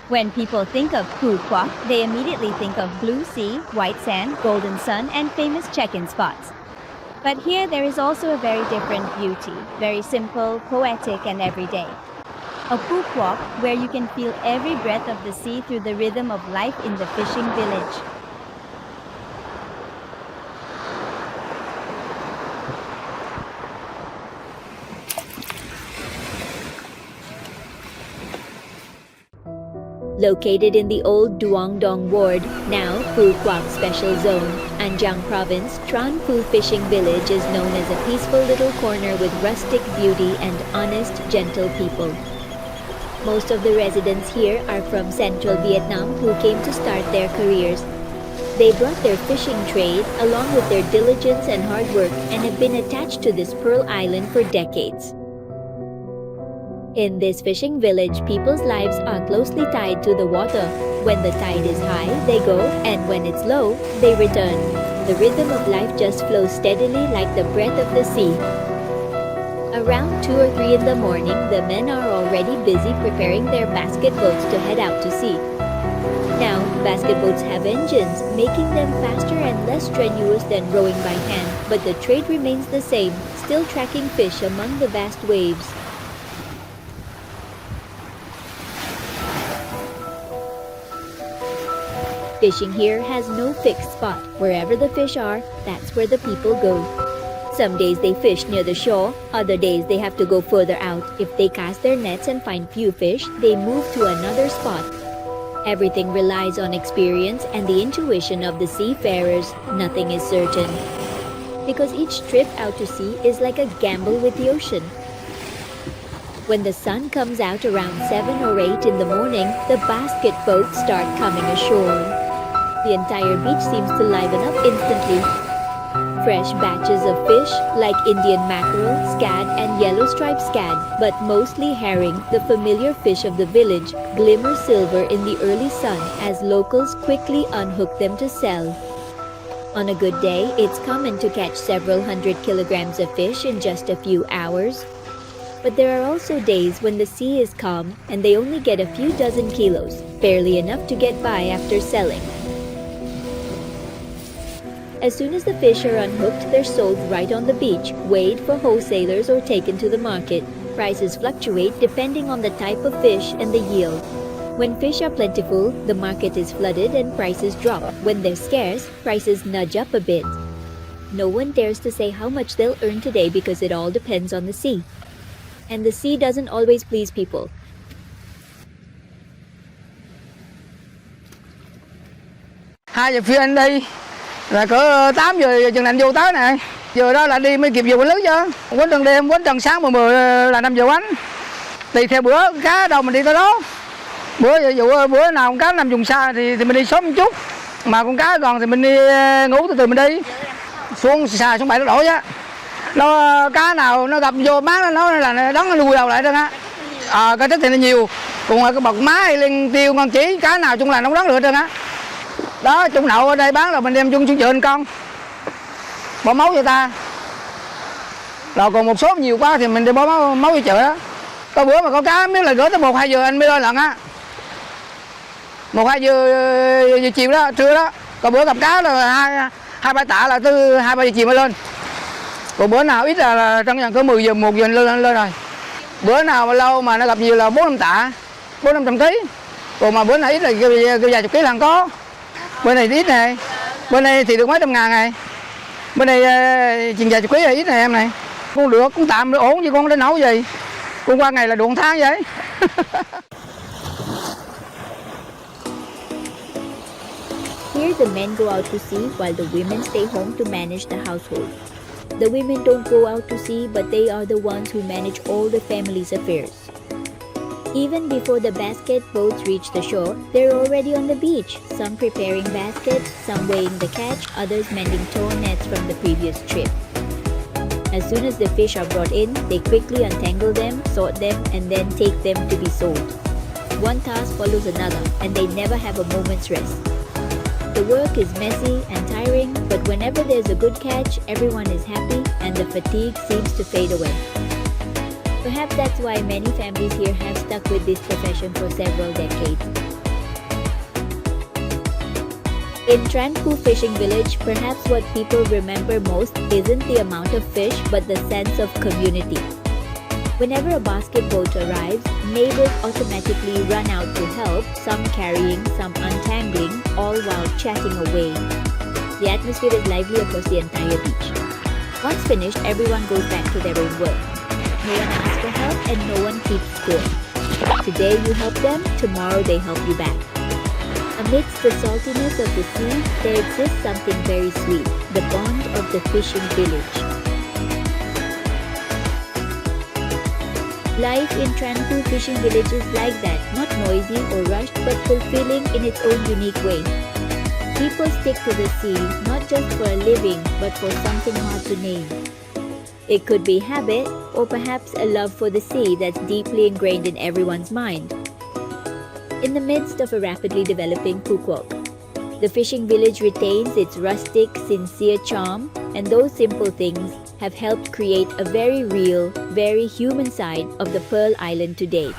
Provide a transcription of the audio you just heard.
When people think of Phu Quoc, they immediately think of blue sea, white sand, golden sun, and famous check-in spots. But here there is also a very different beauty, very simple, poetic, and everyday. A Phu Quoc where you can feel every breath of the sea through the rhythm of life in the fishing village. Located in the old Duong Dong ward, now Phu Quoc Special Zone, An Giang Province, Tran Phu Fishing Village is known as a peaceful little corner with rustic beauty and honest, gentle people. Most of the residents here are from central Vietnam who came to start their careers. They brought their fishing trade along with their diligence and hard work and have been attached to this pearl island for decades. In this fishing village, people's lives are closely tied to the water. When the tide is high, they go, and when it's low, they return. The rhythm of life just flows steadily like the breath of the sea. Around 2 or 3 in the morning, the men are already busy preparing their basket boats to head out to sea. Now, basket boats have engines, making them faster and less strenuous than rowing by hand, but the trade remains the same, still tracking fish among the vast waves. Fishing here has no fixed spot. Wherever the fish are, that's where the people go. Some days they fish near the shore, other days they have to go further out. If they cast their nets and find few fish, they move to another spot. Everything relies on experience and the intuition of the seafarers. Nothing is certain. Because each trip out to sea is like a gamble with the ocean. When the sun comes out around 7 or 8 in the morning, the basket boats start coming ashore. The entire beach seems to liven up instantly. Fresh batches of fish like Indian mackerel, scad and yellow striped scad, but mostly herring, the familiar fish of the village, glimmer silver in the early sun as locals quickly unhook them to sell. On a good day, it's common to catch several hundred kilograms of fish in just a few hours. But there are also days when the sea is calm and they only get a few dozen kilos, barely enough to get by after selling. As soon as the fish are unhooked, they're sold right on the beach, weighed for wholesalers or taken to the market. Prices fluctuate depending on the type of fish and the yield. When fish are plentiful, the market is flooded and prices drop. When they're scarce, prices nudge up a bit. No one dares to say how much they'll earn today because it all depends on the sea. And the sea doesn't always please people. Hai giờ phía anh đi là cỡ 8 giờ chừng anh vô tới nè. Giờ đó là đi mới kịp giờ quánh lưới chứ. Quánh trần đêm, quánh trần sáng 10 là 5 giờ quánh. Tùy theo bữa cá đâu mình đi tới đó. Bữa nào con cá nằm vùng xa thì mình đi sớm một chút. Mà con cá còn thì mình đi ngủ từ từ mình đi. Xuống xa xuống bãi nó đổ chứ. Nó cá nào nó gặp vô má nó là đón nó lùi đầu lại đó á. Cá trích thì nó nhiều. Còn cái bọc má hay lên tiêu con chỉ cá nào chung là nó đón được trơn á. Đó, chung đậu ở đây bán là mình đem chung xuống chợ anh con. Bỏ máu cho ta. Rồi còn một số nhiều quá thì mình đi bỏ máu cho chợ đó. Có bữa mà có cá nếu là gửi tới 1-2 giờ anh mới lên lần á. 1-2 giờ chiều đó, trưa đó. Còn bữa gặp cá là 2-3 tạ là từ 2-3 giờ chiều mới lên. Còn bữa nào ít là trong nhà có 10 giờ 1 giờ lên rồi. Bữa nào mà lâu mà nó gặp nhiều là 4-5 tạ, 400-500 kg. Còn mà bữa nào ít là vài chục ký là không có. Bữa này thì ít này. Bữa nay thì được mấy trăm ngàn này. Bữa nay chừng vài chục ký là ít này em này. Con được, con tạm được ổn chứ con đến nấu gì. Con qua ngày là được 1 tháng vậy. Here the men go out to sea while the women stay home to manage the household. The women don't go out to sea, but they are the ones who manage all the family's affairs. Even before the basket boats reach the shore, they're already on the beach, some preparing baskets, some weighing the catch, others mending tow nets from the previous trip. As soon as the fish are brought in, they quickly untangle them, sort them, and then take them to be sold. One task follows another, and they never have a moment's rest. The work is messy and tiring, but whenever there's a good catch, everyone is happy and the fatigue seems to fade away. Perhaps that's why many families here have stuck with this profession for several decades. In Tran fishing village, perhaps what people remember most isn't the amount of fish but the sense of community. Whenever a basket boat arrives, neighbors automatically run out to help, some carrying, some untangling, all while chatting away. The atmosphere is lively across the entire beach. Once finished, everyone goes back to their own work. No one asks for help and no one keeps score. Today you help them, tomorrow they help you back. Amidst the saltiness of the sea, there exists something very sweet, the bond of the fishing village. Life in Tran fishing village is like that, not noisy or rushed but fulfilling in its own unique way. People stick to the sea, not just for a living, but for something hard to name. It could be habit, or perhaps a love for the sea that's deeply ingrained in everyone's mind. In the midst of a rapidly developing Phuoc, the fishing village retains its rustic, sincere charm, and those simple things have helped create a very real, very human side of the Pearl Island to date.